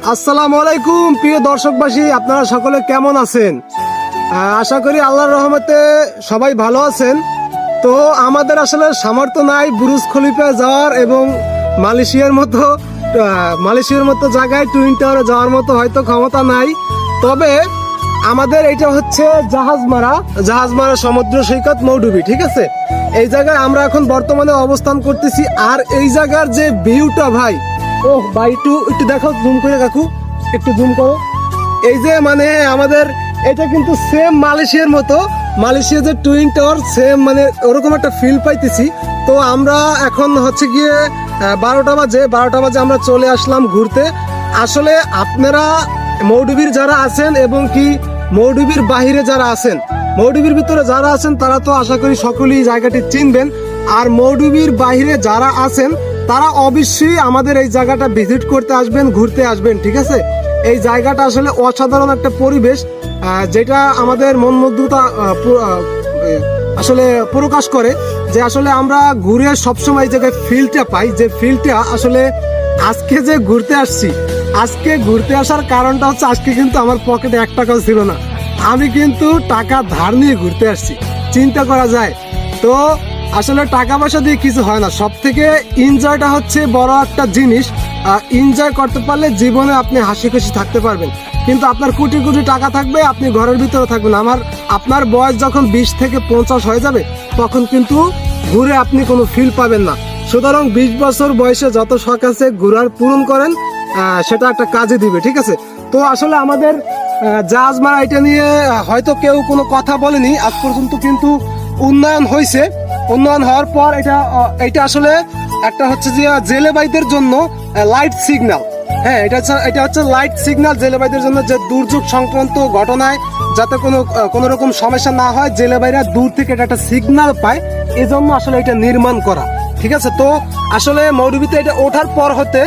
আসসালামু আলাইকুম প্রিয় দর্শকবাসী, আপনারা সকলে কেমন আছেন? আশা করি আল্লাহর রহমতে সবাই ভালো আছেন। তো আমাদের আসলে সামর্থ্য নাই বুরুজ খলিফা যাওয়ার এবং মালয়েশিয়ার মতো জায়গায় টুইন টাওয়ারে যাওয়ার মতো হয়তো ক্ষমতা নাই। তবে আমাদের এটা হচ্ছে জাহাজমারা সমুদ্র সৈকত মৌডুবি, ঠিক আছে? এই জায়গায় আমরা এখন বর্তমানে অবস্থান করতেছি। আর এই জায়গার যে ভিউটা ভাই, ও ভাই একটু দেখো, জুম করে কাকু, একটু জুম করো। এই যে মানে আমাদের এটা কিন্তু সেম মালয়েশিয়ার মতো, মালয়েশিয়া যে টুইন টাওয়ার সেম মানে ওরকম একটা ফিল পাইতেছি। তো আমরা এখন হচ্ছে গিয়ে 12টা বাজে আমরা চলে আসলাম ঘুরতে। আসলে আপনারা মৌডুবির যারা আছেন এবং কি মৌডুবির বাহিরে যারা আছেন, মৌডুবির ভিতরে যারা আছেন তারা তো আশা করি সকলেই জায়গাটি চিনবেন। আর মৌডুবির বাহিরে যারা আছেন তারা অবশ্যই আমাদের এই জায়গাটা ভিজিট করতে আসবেন, ঘুরতে আসবেন, ঠিক আছে? এই জায়গাটা আসলে অসাধারণ একটা পরিবেশ, যেটা আমাদের মনমুগ্ধতা আসলে প্রকাশ করে যে আসলে আমরা ঘুরে সবসময় এই জায়গায় ফিলটা পাই, যে ফিলটা আসলে আজকে যে ঘুরতে আসছি, আজকে ঘুরতে আসার কারণটা হচ্ছে আজকে কিন্তু আমার পকেটে 1 টাকাও ছিল না, আমি কিন্তু টাকা ধার নিয়ে ঘুরতে আসছি। চিন্তা করা যায় তো আসলে টাকা পয়সা দিয়ে কিছু হয় না, সব থেকে এনজয়টা হচ্ছে বড় একটা জিনিস। এনজয় করতে পারলে জীবনে আপনি হাসি খুশি থাকতে পারবেন। কিন্তু আপনার কোটি কোটি টাকা থাকবে, আপনি ঘরের ভিতরে থাকবেন, আপনার বয়স যখন 20 থেকে 50 হয়ে যাবে তখন কিন্তু ঘুরে আপনি কোনো ফিল পাবেন না। সুতরাং 20 বছর বয়সে যত শখ আছে ঘুরার পূরণ করেন, সেটা একটা কাজে দিবে, ঠিক আছে? তো আসলে আমাদের জাহাজমারা এটা নিয়ে হয়তো কেউ কোনো কথা বলেনি আজ পর্যন্ত, কিন্তু উন্নয়ন হয়েছে। উন্নয়ন হওয়ার পর এটা আসলে একটা হচ্ছে যে জেলে ভাইদের জন্য লাইট সিগন্যাল। হ্যাঁ, এটা হচ্ছে লাইট সিগন্যাল জেলে ভাইদের জন্য, যে দুর্যোগ সংক্রান্ত ঘটনায় যাতে কোনো রকম সমস্যা না হয়, জেলে ভাইরা দূর থেকে এটা একটা সিগন্যাল পায়, এই জন্য আসলে এটা নির্মাণ করা, ঠিক আছে? তো আসলে মৌডুবিতে এটা ওঠার পর হতে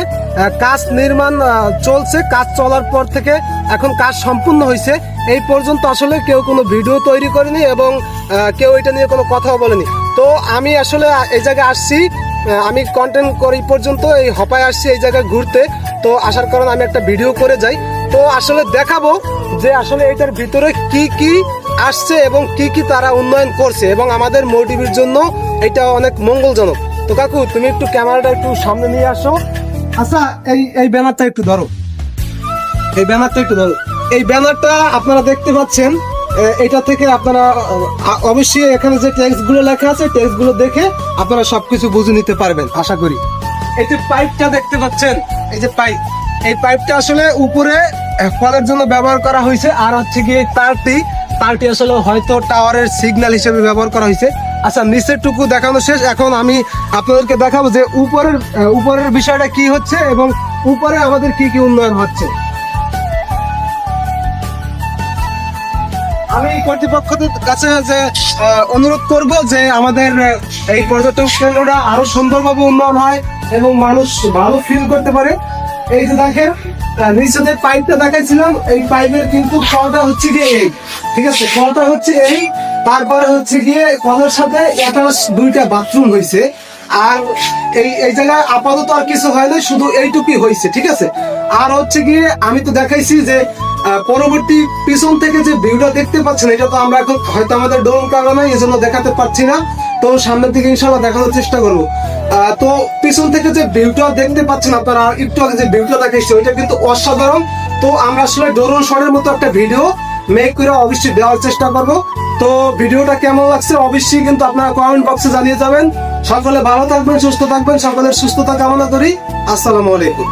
কাজ নির্মাণ চলছে, কাজ চলার পর থেকে এখন কাজ সম্পূর্ণ হয়েছে। এই পর্যন্ত আসলে কেউ কোনো ভিডিও তৈরি করেনি এবং কেউ এটা নিয়ে কোনো কথাও বলেনি। তো আমি আসলে এই জায়গায় আসছি, আমি কন্টেন্ট করি পর্যন্ত, এই হপায় আসছি এই জায়গায় ঘুরতে। তো আসার কারণে আমি একটা ভিডিও করে যাই, তো আসলে দেখাবো যে আসলে এটার ভিতরে কি কি আসছে এবং কি কি তারা উন্নয়ন করছে, এবং আমাদের মৌডুবির জন্য এটা অনেক মঙ্গলজনক। তো কাকু, তুমি একটু ক্যামেরাটা একটু সামনে নিয়ে আসো। আচ্ছা, এই ব্যানারটা একটু ধরো, এই ব্যানারটা আপনারা দেখতে পাচ্ছেন। এটা থেকে আপনারা অবশ্যই এখানে যে টেক্সট গুলো লেখা আছে, টেক্সট গুলো দেখে আপনারা সবকিছু বুঝে নিতে পারবেন আশা করি। এই যে পাইপটা দেখতে পাচ্ছেন, এই যে পাইপ, এই পাইপটা আসলে উপরে কলের জন্য ব্যবহার করা হয়েছে। আর হচ্ছে কি তারটি আসলে হয়তো টাওয়ারের সিগন্যাল হিসেবে ব্যবহার করা হয়েছে। আচ্ছা, নিচের টুকু দেখানো শেষ, এখন আমি আপনাদেরকে দেখাবো যে উপরের বিষয়টা কি হচ্ছে এবং উপরে আমাদের কি কি উন্নয়ন হচ্ছে। আমি কর্তৃপক্ষদের কাছে যে অনুরোধ করব যে আমাদের এই পর্যটন কেন্দ্রটা আরো সুন্দরভাবে উন্নয়ন হয় এবং মানুষ ভালো ফিল করতে পারে। এই যে দেখেন নিচে যে পাইপটা দেখাইছিলাম, এই পাইপের কিন্তু কলটা হচ্ছে গিয়ে এই, ঠিক আছে? কলটা হচ্ছে এই, তারপরে হচ্ছে গিয়ে কলের সাথে অ্যাটাচ 2টা বাথরুম হয়েছে। আর এই জায়গায় আপাতত আর কিছু হয় না, শুধু এইটুকুই হয়েছে, ঠিক আছে? আর হচ্ছে গিয়ে আমি তো দেখাইছি যে পরবর্তী পিছন থেকে যে ভিউটা দেখতে পাচ্ছেন, এটা তো আমরা এখন হয়তো আমাদের ড্রোন ক্যামেরা নাই, এই জন্য দেখাতে পারছি না। তো সামনের দিকে ইনশাল্লাহ দেখানোর চেষ্টা করবো। তো পিছন থেকে যে ভিউটা দেখতে পাচ্ছেন আপনারা, একটু আগে যে ভিউটা দেখাইছি ওইটা কিন্তু অসাধারণ। তো আমরা আসলে ড্রোন শটের মতো একটা ভিডিও মেক করে অবশ্যই দেওয়ার চেষ্টা করবো। তো ভিডিওটা কেমন লাগছে অবশ্যই কিন্তু আপনারা কমেন্ট বক্সে জানিয়ে যাবেন। সকলে ভালো থাকবেন, সুস্থ থাকবেন, সকলের সুস্থতা কামনা করি। আসসালামু আলাইকুম।